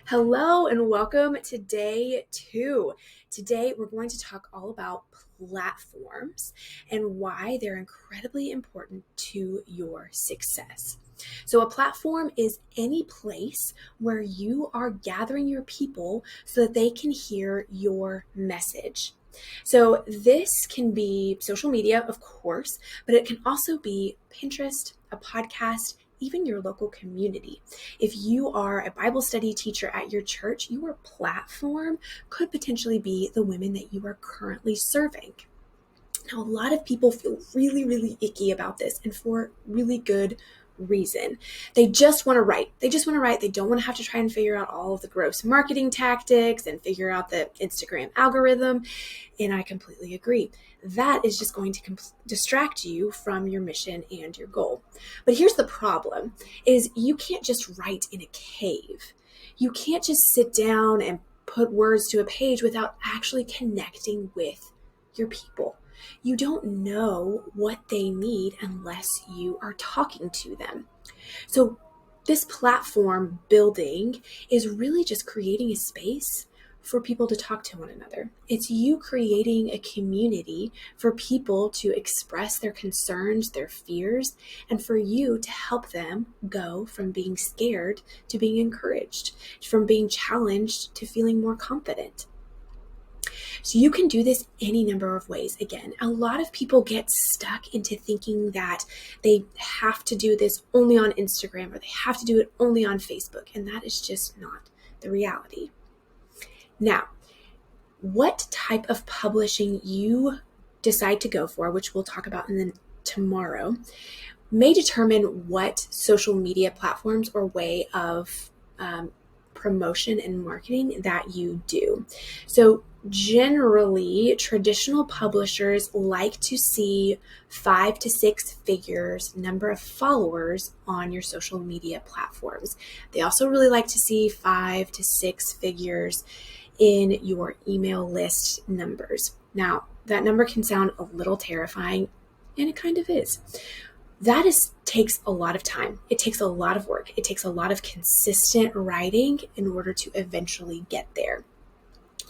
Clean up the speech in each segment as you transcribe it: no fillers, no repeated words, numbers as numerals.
Hello and welcome to day 2. Today we're going to talk all about platforms and why they're incredibly important to your success. So a platform is any place where you are gathering your people so that they can hear your message. So this can be social media, of course, but it can also be Pinterest, a podcast, even your local community. If you are a Bible study teacher at your church, your platform could potentially be the women that you are currently serving. Now, a lot of people feel really icky about this, and for really good reason. They just want to write. They don't want to have to try and figure out all of the gross marketing tactics and figure out the Instagram algorithm. And I completely agree. That is just going to distract you from your mission and your goal. But here's the problem is you can't just write in a cave. You can't just sit down and put words to a page without actually connecting with your people. You don't know what they need unless you are talking to them. So this platform building is really just creating a space for people to talk to one another. It's you creating a community for people to express their concerns, their fears, and for you to help them go from being scared to being encouraged, from being challenged to feeling more confident. So you can do this any number of ways. Again, a lot of people get stuck into thinking that they have to do this only on Instagram or they have to do it only on Facebook, and that is just not the reality. Now, what type of publishing you decide to go for, which we'll talk about tomorrow, may determine what social media platforms or way of promotion and marketing that you do. So generally, traditional publishers like to see 5 to 6 figures number of followers on your social media platforms. They also really like to see 5 to 6 figures in your email list numbers. Now, that number can sound a little terrifying, and it kind of is. That takes a lot of time. It takes a lot of work. It takes a lot of consistent writing in order to eventually get there.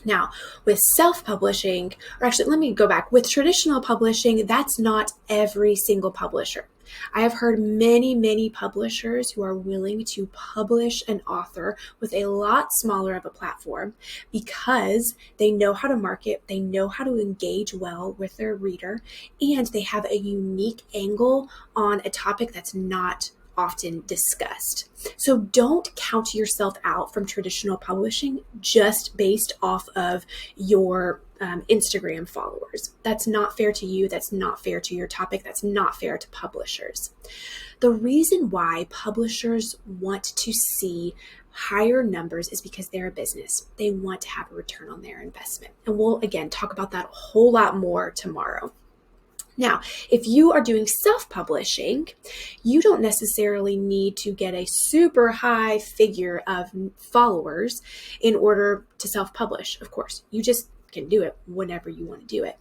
Now, with self-publishing, or actually, let me go back. With traditional publishing, that's not every single publisher. I have heard many publishers who are willing to publish an author with a lot smaller of a platform because they know how to market, they know how to engage well with their reader, and they have a unique angle on a topic that's not often discussed. So don't count yourself out from traditional publishing just based off of your Instagram followers. That's not fair to you. That's not fair to your topic. That's not fair to publishers. The reason why publishers want to see higher numbers is because they're a business. They want to have a return on their investment. And we'll, again, talk about that a whole lot more tomorrow. Now, if you are doing self-publishing, you don't necessarily need to get a super high figure of followers in order to self-publish. Of course, you just can do it whenever you want to do it.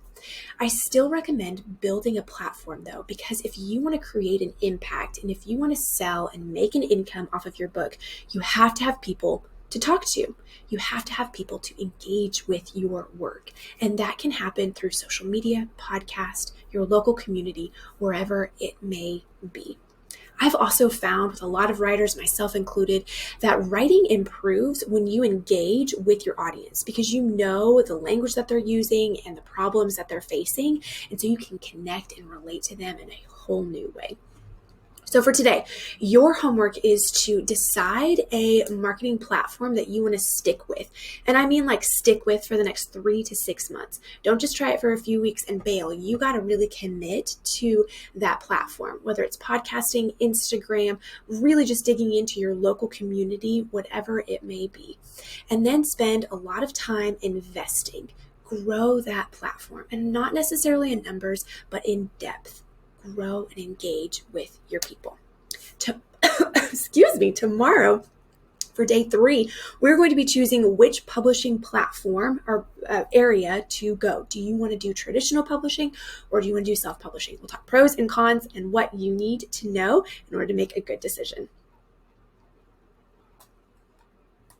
I still recommend building a platform though, because if you want to create an impact and if you want to sell and make an income off of your book, you have to have people to talk to. You have to have people to engage with your work. And that can happen through social media, podcast, your local community, wherever it may be. I've also found with a lot of writers, myself included, that writing improves when you engage with your audience because you know the language that they're using and the problems that they're facing. And so you can connect and relate to them in a whole new way. So for today, your homework is to decide a marketing platform that you want to stick with. And I mean like stick with for the next 3 to 6 months. Don't just try it for a few weeks and bail. You got to really commit to that platform, whether it's podcasting, Instagram, really just digging into your local community, whatever it may be. And then spend a lot of time investing. Grow that platform, and not necessarily in numbers, but in depth. Grow and engage with your people. Tomorrow for day 3, we're going to be choosing which publishing platform or area to go. Do you want to do traditional publishing or do you want to do self-publishing? We'll talk pros and cons and what you need to know in order to make a good decision.